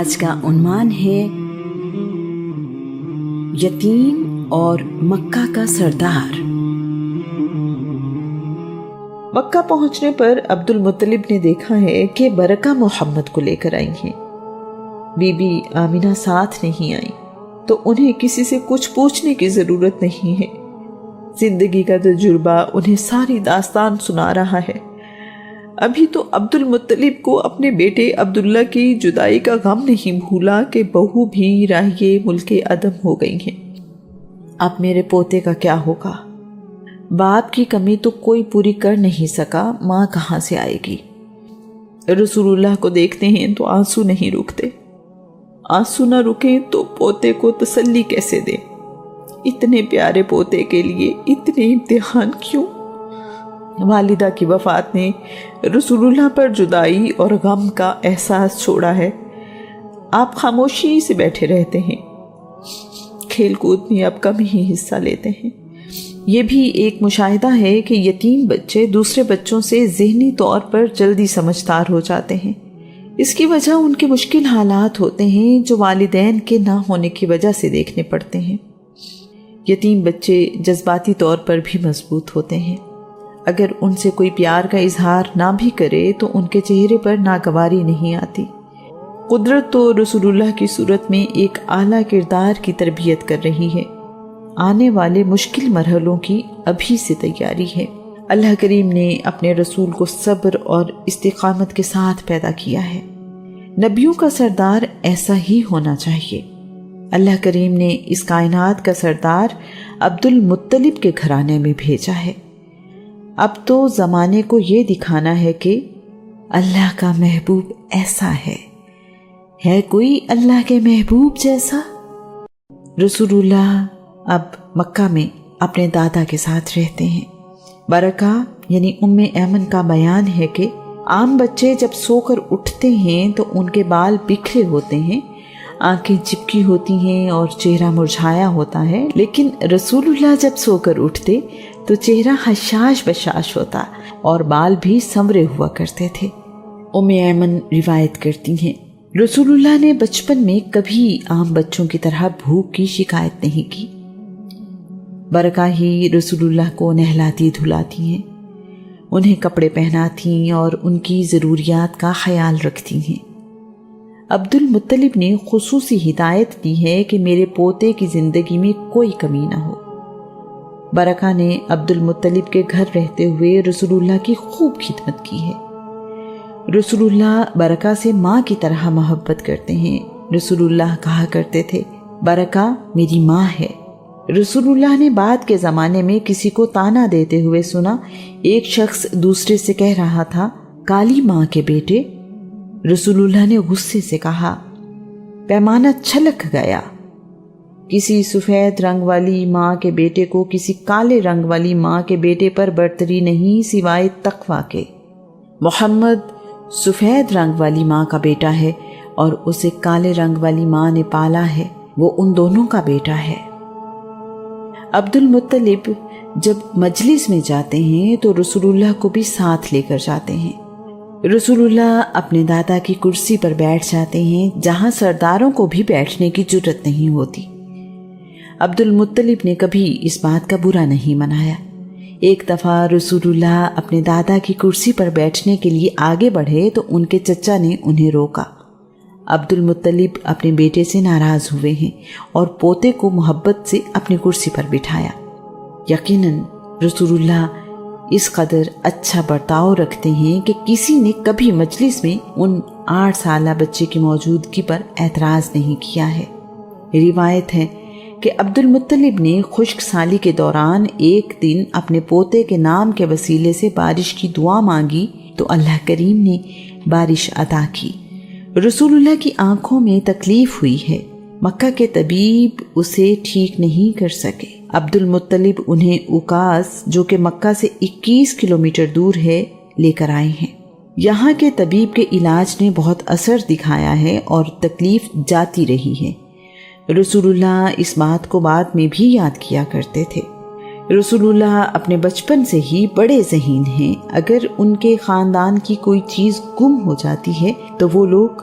آج کا عنوان ہے یتیم اور مکہ کا سردار۔ مکہ پہنچنے پر عبد المطلب نے دیکھا ہے کہ برکہ محمد کو لے کر آئی ہیں۔ بی بی آمنہ ساتھ نہیں آئی تو انہیں کسی سے کچھ پوچھنے کی ضرورت نہیں ہے۔ زندگی کا تجربہ انہیں ساری داستان سنا رہا ہے۔ ابھی تو عبد المطلب کو اپنے بیٹے عبداللہ کی جدائی کا غم نہیں بھولا کہ بہو بھی راہیے ملک عدم ہو گئی ہیں۔ اب میرے پوتے کا کیا ہوگا؟ باپ کی کمی تو کوئی پوری کر نہیں سکا، ماں کہاں سے آئے گی؟ رسول اللہ کو دیکھتے ہیں تو آنسو نہیں رکتے۔ آنسو نہ رکیں تو پوتے کو تسلی کیسے دیں؟ اتنے پیارے پوتے کے لیے اتنے امتحان کیوں؟ والدہ کی وفات نے رسول اللہ پر جدائی اور غم کا احساس چھوڑا ہے۔ آپ خاموشی سے بیٹھے رہتے ہیں، کھیل کود میں اب کم ہی حصہ لیتے ہیں۔ یہ بھی ایک مشاہدہ ہے کہ یتیم بچے دوسرے بچوں سے ذہنی طور پر جلدی سمجھدار ہو جاتے ہیں۔ اس کی وجہ ان کے مشکل حالات ہوتے ہیں جو والدین کے نہ ہونے کی وجہ سے دیکھنے پڑتے ہیں۔ یتیم بچے جذباتی طور پر بھی مضبوط ہوتے ہیں۔ اگر ان سے کوئی پیار کا اظہار نہ بھی کرے تو ان کے چہرے پر ناگواری نہیں آتی۔ قدرت تو رسول اللہ کی صورت میں ایک اعلیٰ کردار کی تربیت کر رہی ہے۔ آنے والے مشکل مرحلوں کی ابھی سے تیاری ہے۔ اللہ کریم نے اپنے رسول کو صبر اور استقامت کے ساتھ پیدا کیا ہے۔ نبیوں کا سردار ایسا ہی ہونا چاہیے۔ اللہ کریم نے اس کائنات کا سردار عبد المطلب کے گھرانے میں بھیجا ہے۔ اب تو زمانے کو یہ دکھانا ہے کہ اللہ کا محبوب ایسا ہے کوئی اللہ کے محبوب جیسا؟ رسول اللہ اب مکہ میں اپنے دادا کے ساتھ رہتے ہیں۔ برکہ یعنی ام ایمن کا بیان ہے کہ عام بچے جب سو کر اٹھتے ہیں تو ان کے بال بکھرے ہوتے ہیں، آنکھیں چپکی ہوتی ہیں اور چہرہ مرجھایا ہوتا ہے، لیکن رسول اللہ جب سو کر اٹھتے تو چہرہ حشاش بشاش ہوتا اور بال بھی سنورے ہوا کرتے تھے۔ ام ایمن روایت کرتی ہیں، رسول اللہ نے بچپن میں کبھی عام بچوں کی طرح بھوک کی شکایت نہیں کی۔ برکہ ہی رسول اللہ کو نہلاتی دھلاتی ہیں، انہیں کپڑے پہناتی اور ان کی ضروریات کا خیال رکھتی ہیں۔ عبد المطلب نے خصوصی ہدایت دی ہے کہ میرے پوتے کی زندگی میں کوئی کمی نہ ہو۔ برکہ نے عبد المطلب کے گھر رہتے ہوئے رسول اللہ کی خوب خدمت کی ہے۔ رسول اللہ برکہ سے ماں کی طرح محبت کرتے ہیں۔ رسول اللہ کہا کرتے تھے، برکہ میری ماں ہے۔ رسول اللہ نے بعد کے زمانے میں کسی کو تانا دیتے ہوئے سنا، ایک شخص دوسرے سے کہہ رہا تھا، کالی ماں کے بیٹے۔ رسول اللہ نے غصے سے کہا، پیمانہ چھلک گیا۔ کسی سفید رنگ والی ماں کے بیٹے کو کسی کالے رنگ والی ماں کے بیٹے پر برتری نہیں سوائے تقویٰ کے۔ محمد سفید رنگ والی ماں کا بیٹا ہے اور اسے کالے رنگ والی ماں نے پالا ہے، وہ ان دونوں کا بیٹا ہے۔ عبد المطلب جب مجلس میں جاتے ہیں تو رسول اللہ کو بھی ساتھ لے کر جاتے ہیں۔ رسول اللہ اپنے دادا کی کرسی پر بیٹھ جاتے ہیں جہاں سرداروں کو بھی بیٹھنے کی جرت نہیں ہوتی۔ عبد المطلب نے کبھی اس بات کا برا نہیں منایا۔ ایک دفعہ رسول اللہ اپنے دادا کی کرسی پر بیٹھنے کے لیے آگے بڑھے تو ان کے چچا نے انہیں روکا۔ عبد المطلب اپنے بیٹے سے ناراض ہوئے ہیں اور پوتے کو محبت سے اپنی کرسی پر بٹھایا۔ یقیناً رسول اللہ اس قدر اچھا برتاؤ رکھتے ہیں کہ کسی نے کبھی مجلس میں ان 8 سالہ بچے کی موجودگی پر اعتراض نہیں کیا ہے۔ روایت ہے کہ عبد المطلب نے خشک سالی کے دوران ایک دن اپنے پوتے کے نام کے وسیلے سے بارش کی دعا مانگی تو اللہ کریم نے بارش عطا کی۔ رسول اللہ کی آنکھوں میں تکلیف ہوئی ہے، مکہ کے طبیب اسے ٹھیک نہیں کر سکے۔ عبد المطلب انہیں اوکاس جو کہ مکہ سے 21 کلومیٹر دور ہے لے کر آئے ہیں۔ یہاں کے طبیب کے علاج نے بہت اثر دکھایا ہے اور تکلیف جاتی رہی ہے۔ رسول اللہ اس بات کو بعد میں بھی یاد کیا کرتے تھے۔ رسول اللہ اپنے بچپن سے ہی بڑے ذہین ہیں، اگر ان کے خاندان کی کوئی چیز گم ہو جاتی ہے تو وہ لوگ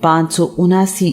579